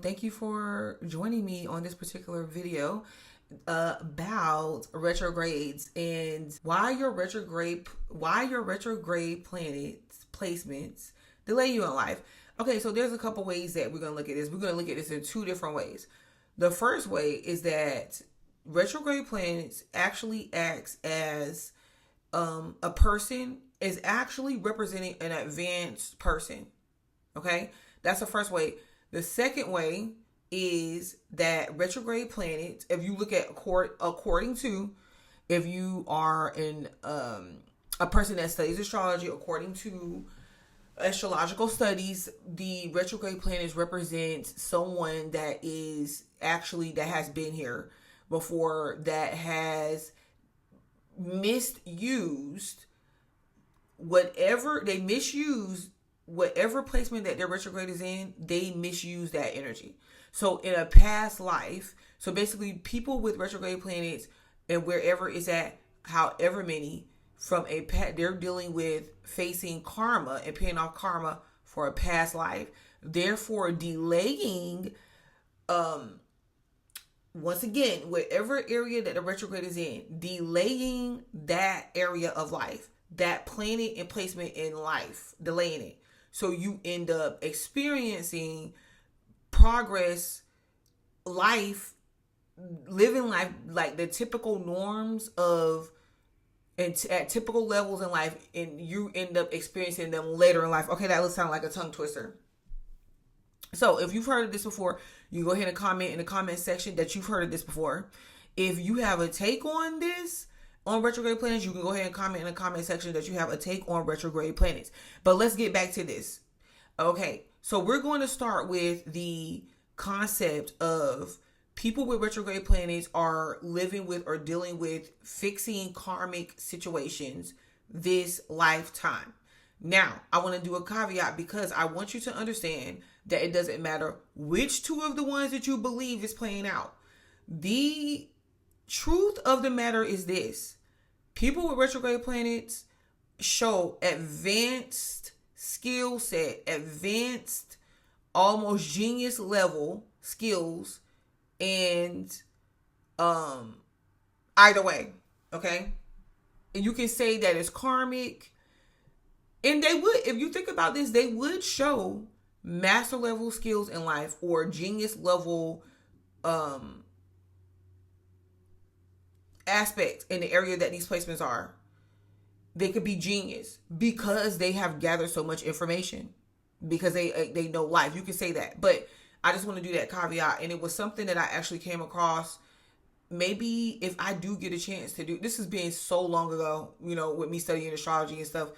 Thank you for joining me on this particular video about retrogrades and why your retrograde planets placements delay you in life. Okay, so there's a couple ways that we're going to look at this. We're going to look at this in two different ways. The first way is that retrograde planets actually acts as a person is actually representing an advanced person. Okay, that's the first way. The second way is that retrograde planets, if you look at according to, if you are a person that studies astrology, according to astrological studies, the retrograde planets represent someone that has been here before, that has misused whatever placement that their retrograde is in. They misuse that energy. So in a past life, so basically people with retrograde planets and wherever it's at, however many, they're dealing with facing karma and paying off karma for a past life, therefore delaying once again, whatever area that the retrograde is in, delaying that area of life, that planet and placement in life, delaying it. So you end up experiencing progress, living life like the typical norms at typical levels in life, and you end up experiencing them later in life. Okay, that would sound like a tongue twister. So if you've heard of this before, you go ahead and comment in the comment section that you've heard of this before. If you have a take on this, on retrograde planets, you can go ahead and comment in the comment section that you have a take on retrograde planets. But let's get back to this. Okay, so we're going to start with the concept of people with retrograde planets are living with or dealing with fixing karmic situations this lifetime. Now, I want to do a caveat because I want you to understand that it doesn't matter which two of the ones that you believe is playing out. The truth of the matter is this: people with retrograde planets show advanced skill set, advanced, almost genius level skills, and either way, okay? And you can say that it's karmic. And they would, if you think about this, they would show master level skills in life or genius level aspects in the area that these placements are. They could be genius because they have gathered so much information, because they know life. You can say that, but I just want to do that caveat. And it was something that I actually came across. Maybe if I do get a chance to do this, has been so long ago, with me studying astrology and stuff.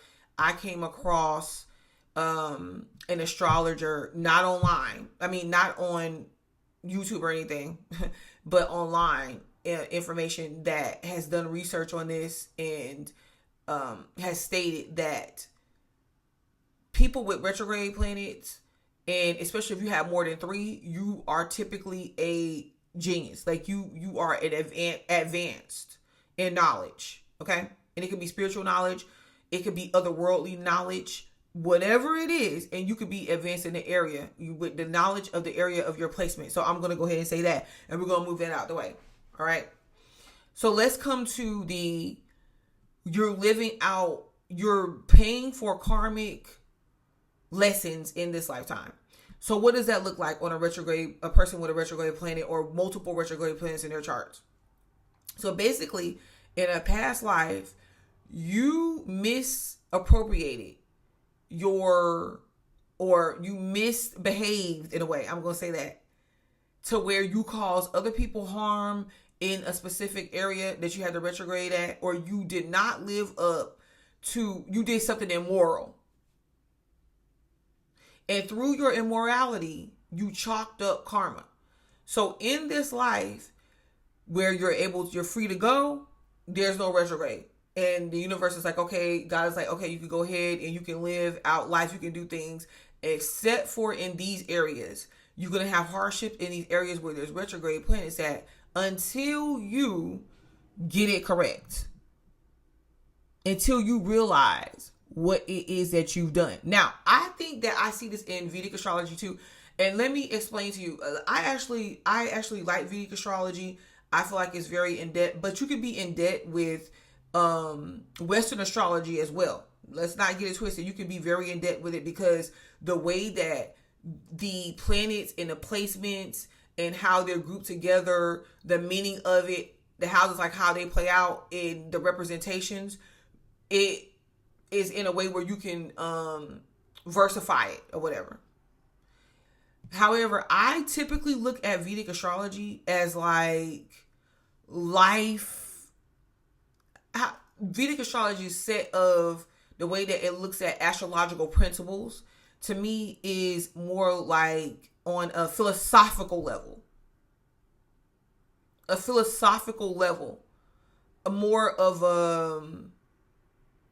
I came across an astrologer, not online. I mean, not on YouTube or anything, but online information that has done research on this and has stated that people with retrograde planets, and especially if you have more than 3, you are typically a genius. Like you are advanced in knowledge. Okay. And it could be spiritual knowledge. It could be otherworldly knowledge, whatever it is. And you could be advanced in the area with the knowledge of the area of your placement. So I'm going to go ahead and say that, and we're going to move that out the way. All right. So let's come to you're paying for karmic lessons in this lifetime. So what does that look like on a person with a retrograde planet or multiple retrograde planets in their charts? So basically, in a past life, you misappropriated you misbehaved in a way, I'm going to say that, to where you caused other people harm in a specific area that you had the retrograde at, or you did not live up to, you did something immoral. And through your immorality, you chalked up karma. So in this life where you're free to go, there's no retrograde. And the universe is like, okay, God is like, okay, you can go ahead and you can live out life. You can do things, except for in these areas. You're going to have hardship in these areas where there's retrograde planets at, until you get it correct. Until you realize what it is that you've done. Now, I think that I see this in Vedic astrology too. And let me explain to you. I actually like Vedic astrology. I feel like it's very in depth, but you could be in debt with Western astrology as well. Let's not get it twisted. You can be very in debt with it because the way that the planets and the placements and how they're grouped together, the meaning of it, the houses, like how they play out in the representations, it is in a way where you can versify it or whatever. However, I typically look at Vedic astrology as like life. Vedic astrology's set of the way that it looks at astrological principles, to me, is more like on a philosophical level. A philosophical level. More of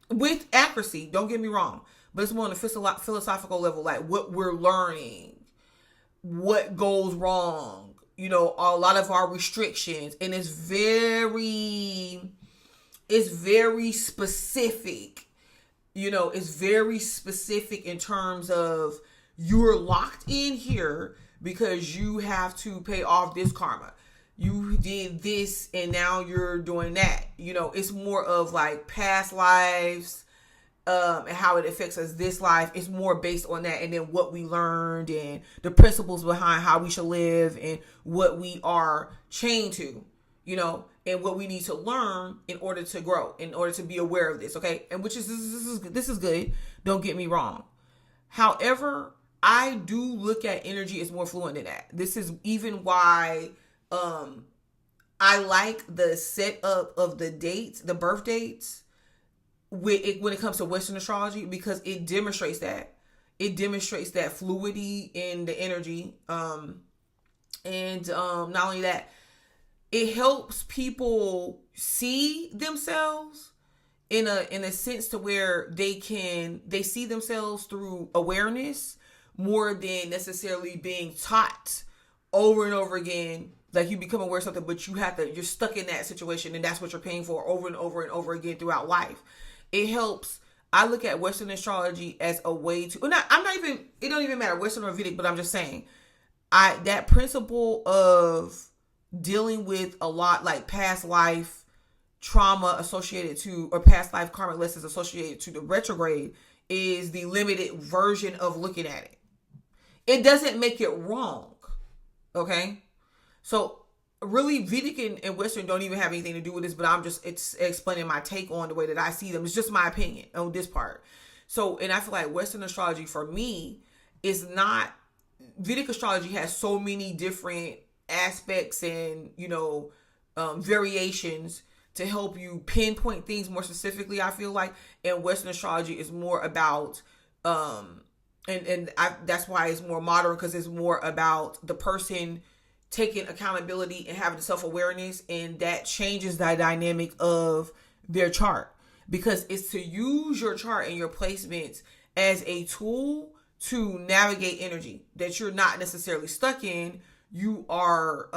with accuracy, don't get me wrong, but it's more on a philosophical level, like what we're learning, what goes wrong, a lot of our restrictions, and it's very specific. It's very specific in terms of you're locked in here because you have to pay off this karma. You did this and now you're doing that. It's more of like past lives and how it affects us this life. It's more based on that, and then what we learned and the principles behind how we should live and what we are chained to, and what we need to learn in order to grow, in order to be aware of this, okay? And which is this is good. Don't get me wrong. However, I do look at energy as more fluent than that. This is even why I like the setup of the dates, the birth dates, when it comes to Western astrology, because it demonstrates that. It demonstrates that fluidity in the energy. And not only that, it helps people see themselves in a sense to where they see themselves through awareness more than necessarily being taught over and over again. Like, you become aware of something, but you're stuck in that situation, and that's what you're paying for over and over and over again throughout life. It helps. I look at Western astrology as a way to, it don't even matter, Western or Vedic, but I'm just saying, that principle of dealing with a lot like past life trauma associated to, or past life karmic lessons associated to the retrograde, is the limited version of looking at it. It doesn't make it wrong. Okay? So really, Vedic and Western don't even have anything to do with this, but it's explaining my take on the way that I see them. It's just my opinion on this part. So, and I feel like Western astrology for me is not, Vedic astrology has so many different aspects and, variations to help you pinpoint things more specifically, I feel like. And Western astrology is more about, that's why it's more modern, because it's more about the person taking accountability and having self-awareness, and that changes the dynamic of their chart, because it's to use your chart and your placements as a tool to navigate energy that you're not necessarily stuck in. You are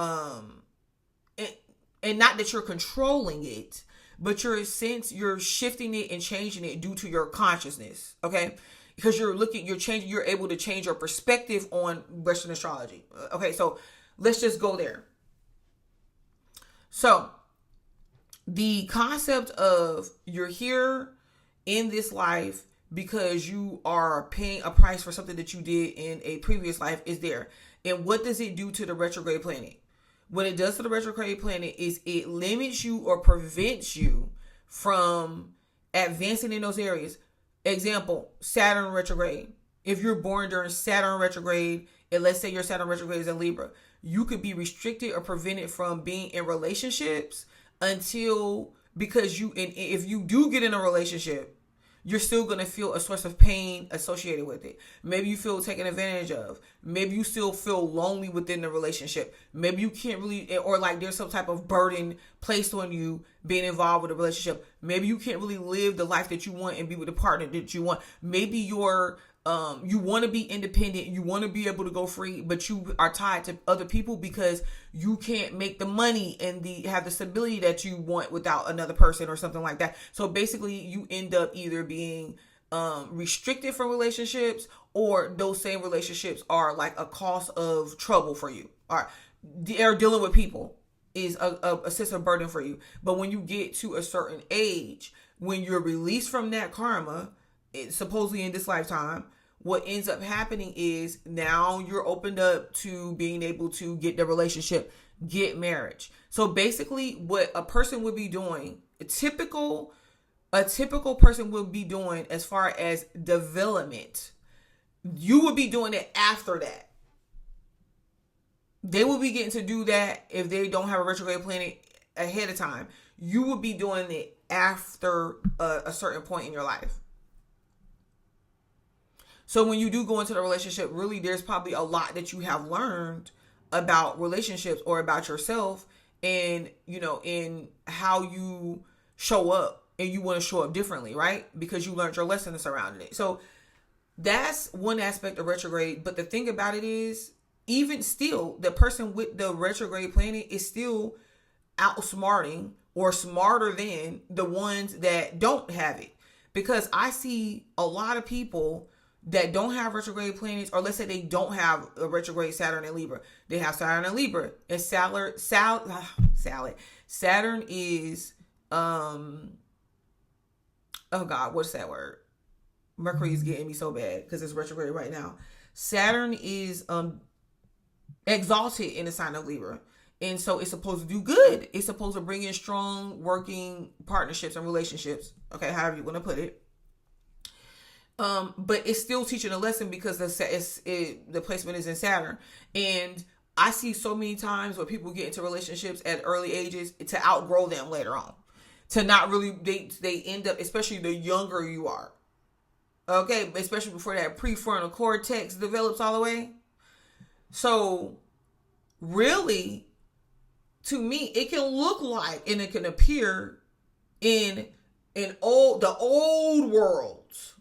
and not that you're controlling it, but you're shifting it and changing it due to your consciousness, okay? Because you're able to change your perspective on Western astrology. Okay, so let's just go there. So the concept of you're here in this life because you are paying a price for something that you did in a previous life is there. And what does it do to the retrograde planet? What it does to the retrograde planet is it limits you or prevents you from advancing in those areas. Example, Saturn retrograde. If you're born during Saturn retrograde, and let's say your Saturn retrograde is in Libra, you could be restricted or prevented from being in relationships if you do get in a relationship, you're still going to feel a source of pain associated with it. Maybe you feel taken advantage of. Maybe you still feel lonely within the relationship. Maybe you can't really, or like there's some type of burden placed on you being involved with a relationship. Maybe you can't really live the life that you want and be with the partner that you want. Maybe you want to be independent, you want to be able to go free, but you are tied to other people because you can't make the money and have the stability that you want without another person or something like that. So basically you end up either being restricted from relationships, or those same relationships are like a cause of trouble for you, or they're dealing with people is a sense of burden for you. But when you get to a certain age, when you're released from that karma, supposedly in this lifetime, what ends up happening is now you're opened up to being able to get the relationship, get marriage. So basically what a person would be doing, a typical person would be doing as far as development, you would be doing it after that. They will be getting to do that if they don't have a retrograde planet ahead of time. You will be doing it after a certain point in your life. So when you do go into the relationship, really there's probably a lot that you have learned about relationships or about yourself, and in how you show up, and you want to show up differently, right? Because you learned your lesson surrounding it. So that's one aspect of retrograde. But the thing about it is, even still, the person with the retrograde planet is still outsmarting or smarter than the ones that don't have it. Because I see a lot of people that don't have retrograde planets, or let's say they don't have a retrograde Saturn in Libra. They have Saturn in Libra. And Saturn is, oh God, what's that word? Mercury is getting me so bad because it's retrograde right now. Saturn is exalted in the sign of Libra. And so it's supposed to do good. It's supposed to bring in strong working partnerships and relationships. Okay, however you want to put it. But it's still teaching a lesson because the placement is in Saturn. And I see so many times where people get into relationships at early ages to outgrow them later on. To not really, they end up, especially the younger you are. Okay, especially before that prefrontal cortex develops all the way. So really, to me, it can look like, and it can appear in the old worlds,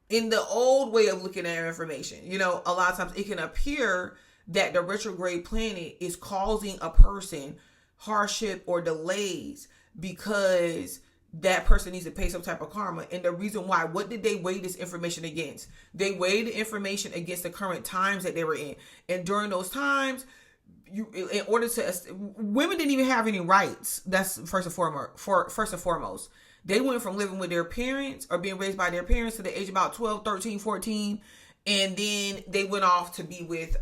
in the old way of looking at information. A lot of times it can appear that the retrograde planet is causing a person hardship or delays because that person needs to pay some type of karma. And the reason why, what did they weigh this information against? They weighed the information against the current times that they were in. And during those times, women didn't even have any rights. That's first and foremost. They went from living with their parents or being raised by their parents to the age of about 12, 13, 14. And then they went off to be with,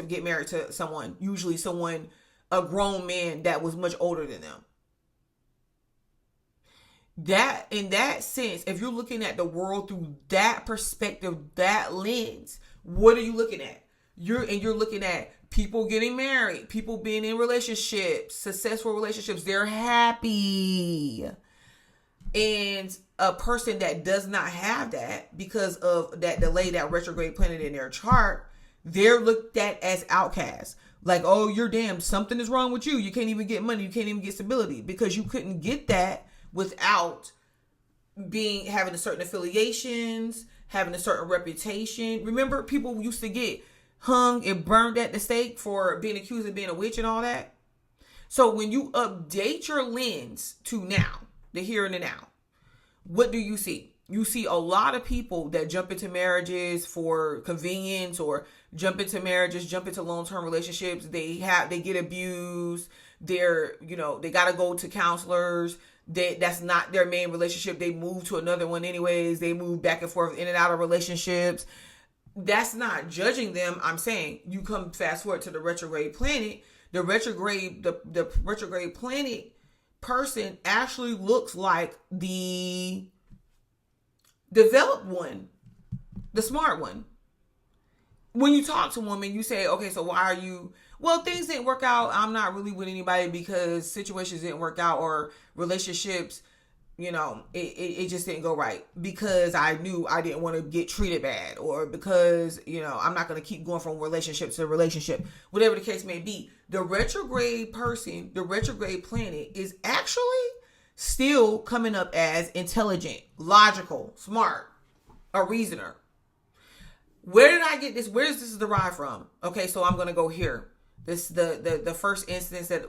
get married to someone, usually a grown man that was much older than them. That, in that sense, if you're looking at the world through that perspective, that lens, what are you looking at? You're looking at people getting married, people being in relationships, successful relationships, they're happy. And a person that does not have that, because of that delay, that retrograde planet in their chart, they're looked at as outcasts. Like, oh, you're damned, something is wrong with you. You can't even get money, you can't even get stability, because you couldn't get that without having a certain affiliations, having a certain reputation. Remember, people used to get hung and burned at the stake for being accused of being a witch and all that. So when you update your lens to now, the here and the now, what do you see? You see a lot of people that jump into marriages for convenience, or jump into long-term relationships. They get abused. They got to go to counselors. That's not their main relationship. They move to another one anyways. They move back and forth in and out of relationships. That's not judging them. I'm saying you come fast forward to the retrograde planet. The retrograde planet person actually looks like the developed one, the smart one. When you talk to a woman, you say, okay, so why are you... Well, things didn't work out. I'm not really with anybody because situations didn't work out, or relationships, it just didn't go right because I knew I didn't want to get treated bad, or because, I'm not going to keep going from relationship to relationship, whatever the case may be. The retrograde person, the retrograde planet is actually still coming up as intelligent, logical, smart, a reasoner. Where did I get this? Where does this derive from? Okay, so I'm going to go here. This the first instance that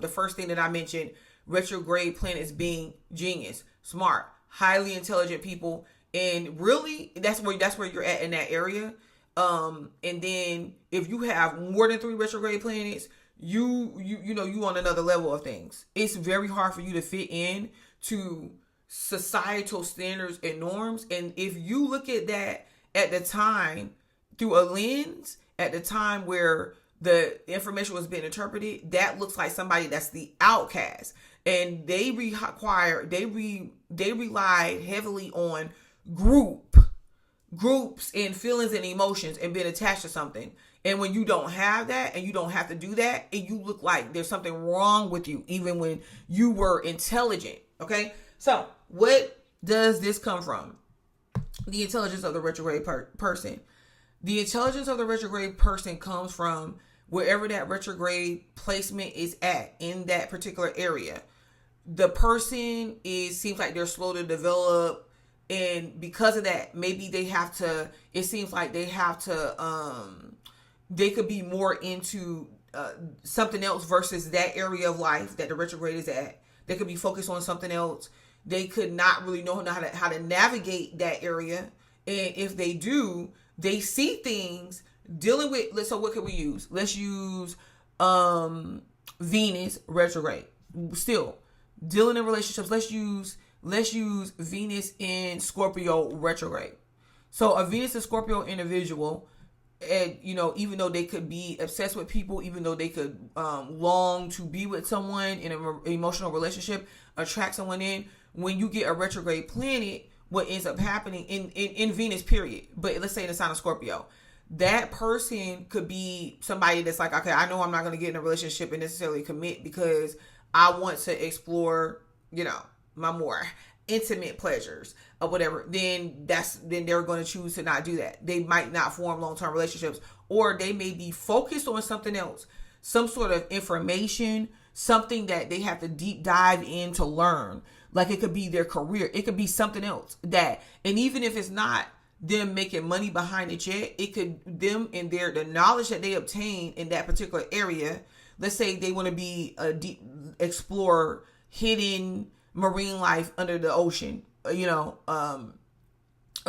the first thing that I mentioned, retrograde planets being genius, smart, highly intelligent people, and really that's where you're at in that area. And then if you have more than 3 retrograde planets, you on another level of things. It's very hard for you to fit in to societal standards and norms. And if you look at that at the time through a lens, at the time where the information was being interpreted, that looks like somebody that's the outcast. And they relied heavily on groups and feelings and emotions and being attached to something. And when you don't have that and you don't have to do that, and you look like there's something wrong with you, even when you were intelligent. Okay. So what does this come from? The intelligence of the retrograde person. The intelligence of the retrograde person comes from wherever that retrograde placement is at in that particular area. The person seems like they're slow to develop, and because of that, maybe they could be more into something else versus that area of life that the retrograde is at. They could be focused on something else. They could not really know how to navigate that area. And if they do, they see things dealing with, so what could we use? Let's use Venus retrograde. Still, dealing in relationships, let's use Venus in Scorpio retrograde. So a Venus and Scorpio individual, and even though they could be obsessed with people, even though they could long to be with someone in an emotional relationship, attract someone in, when you get a retrograde planet, what ends up happening in Venus period, but let's say in the sign of Scorpio, that person could be somebody that's like, okay, I know I'm not going to get in a relationship and necessarily commit because I want to explore, my more intimate pleasures or whatever. Then they're going to choose to not do that. They might not form long-term relationships, or they may be focused on something else, some sort of information, something that they have to deep dive in to learn. Like it could be their career. It could be something else and even if it's not them making money behind it yet, it could them and the knowledge that they obtain in that particular area. Let's say they want to be explore hidden marine life under the ocean, or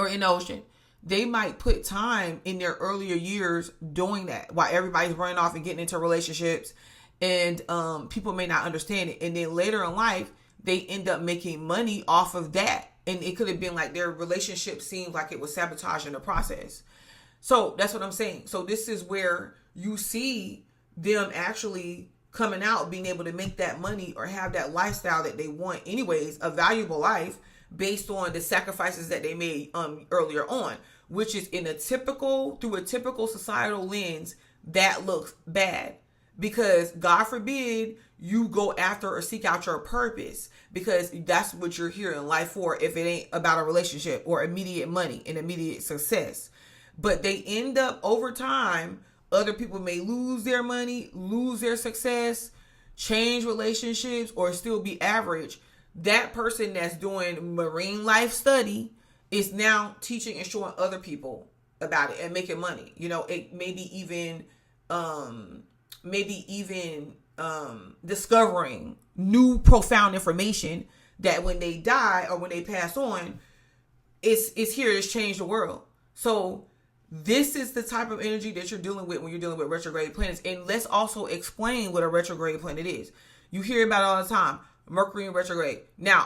in the ocean. They might put time in their earlier years doing that while everybody's running off and getting into relationships, and people may not understand it. And then later in life, they end up making money off of that. And it could have been like their relationship seemed like it was sabotaged in the process. So that's what I'm saying. So this is where you see them actually coming out, being able to make that money or have that lifestyle that they want anyways, a valuable life based on the sacrifices that they made earlier on, which is through a typical societal lens that looks bad. Because God forbid you go after or seek out your purpose, because that's what you're here in life for, if it ain't about a relationship or immediate money and immediate success. But they end up over time, other people may lose their money, lose their success, change relationships, or still be average. That person that's doing marine life study is now teaching and showing other people about it and making money. It maybe even discovering new profound information that when they die or when they pass on, it's here to change the world. So this is the type of energy that you're dealing with when you're dealing with retrograde planets. And let's also explain what a retrograde planet is. You hear about it all the time. Mercury in retrograde. Now,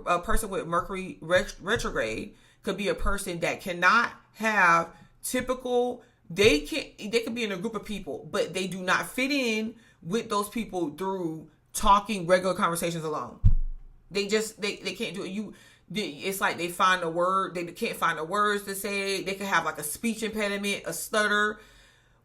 a person with Mercury retrograde could be a person that cannot have typical. They could be in a group of people, but they do not fit in with those people through talking regular conversations alone. They can't do it. It's like they find a word. They can't find the words to say. They could have like a speech impediment, a stutter,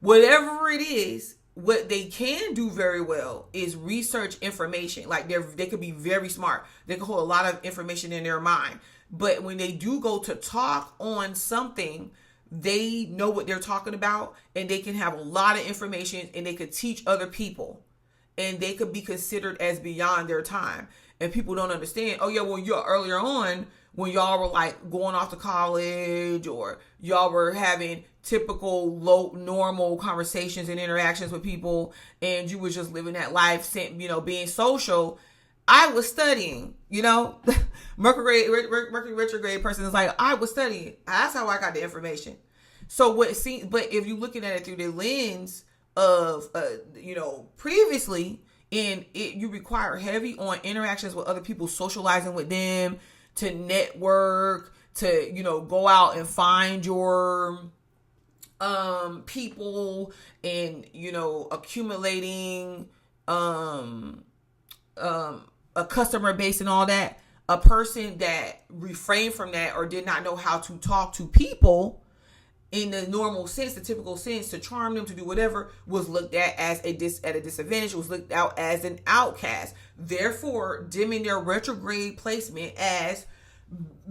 whatever it is. What they can do very well is research information. Like they could be very smart. They can hold a lot of information in their mind. But when they do go to talk on something, they know what they're talking about, and they can have a lot of information, and they could teach other people, and they could be considered as beyond their time. And people don't understand. Oh yeah, well, earlier on when y'all were like going off to college, or y'all were having typical low normal conversations and interactions with people, and you was just living that life, being social. I was studying, Mercury retrograde person is like, I was studying. That's how I got the information. So what seems, but if you're looking at it through the lens of, previously, and you require heavy on interactions with other people, socializing with them, to network, to, go out and find your people, and, accumulating a customer base and all that. A person that refrained from that or did not know how to talk to people in the normal sense, the typical sense, to charm them, to do whatever, was looked at as at a disadvantage, was looked out as an outcast, therefore dimming their retrograde placement as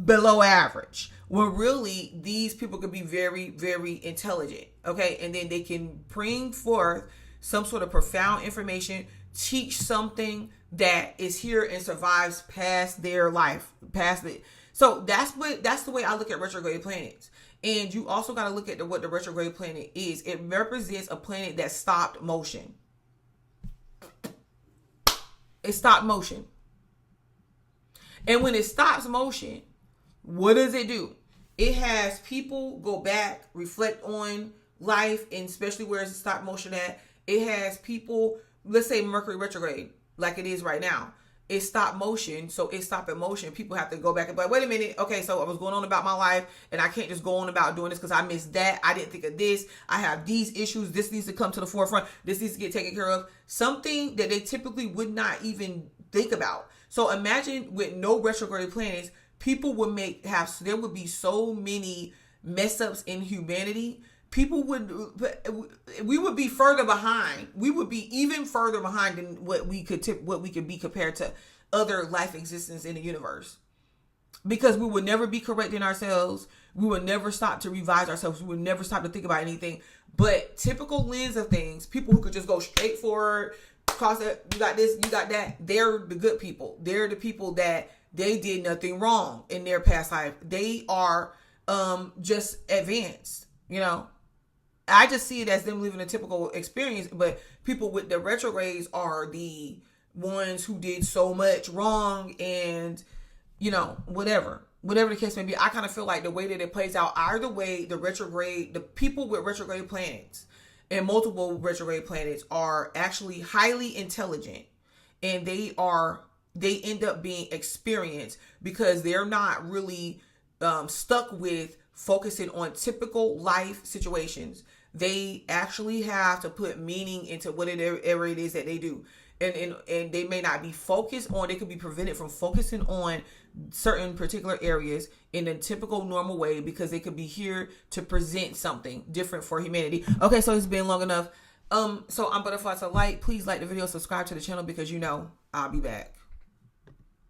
below average, when really these people could be very, very intelligent. Okay, and then they can bring forth some sort of profound information, teach something that is here and survives past their life, past it. So that's the way I look at retrograde planets. And you also got to look at what the retrograde planet is. It represents a planet that stopped motion. It stopped motion. And when it stops motion, what does it do? It has people go back, reflect on life, and especially where it's stopped motion at. It has people, let's say Mercury retrograde, like it is right now. It stopped motion, so it stopped in motion. People have to go back and be like, wait a minute, okay, so I was going on about my life, and I can't just go on about doing this because I missed that. I didn't think of this. I have these issues. This needs to come to the forefront. This needs to get taken care of. Something that they typically would not even think about. So imagine with no retrograde planets, people would there would be so many mess ups in humanity. We would be further behind. We would be even further behind than what we could be compared to other life existence in the universe. Because we would never be correcting ourselves. We would never stop to revise ourselves. We would never stop to think about anything. But typical lens of things, people who could just go straight forward, cross it, you got this, you got that, they're the good people. They're the people that they did nothing wrong in their past life. They are just advanced, I just see it as them living a typical experience, but people with the retrogrades are the ones who did so much wrong, and whatever the case may be. I kind of feel like the way that it plays out, either way, the people with retrograde planets and multiple retrograde planets are actually highly intelligent, and they end up being experienced because they're not really stuck with focusing on typical life situations. They actually have to put meaning into whatever it is that they do. And they may not be focused on, they could be prevented from focusing on certain particular areas in a typical normal way because they could be here to present something different for humanity. Okay, so it's been long enough. So I'm Butterfly to Light. Please like the video, subscribe to the channel because I'll be back.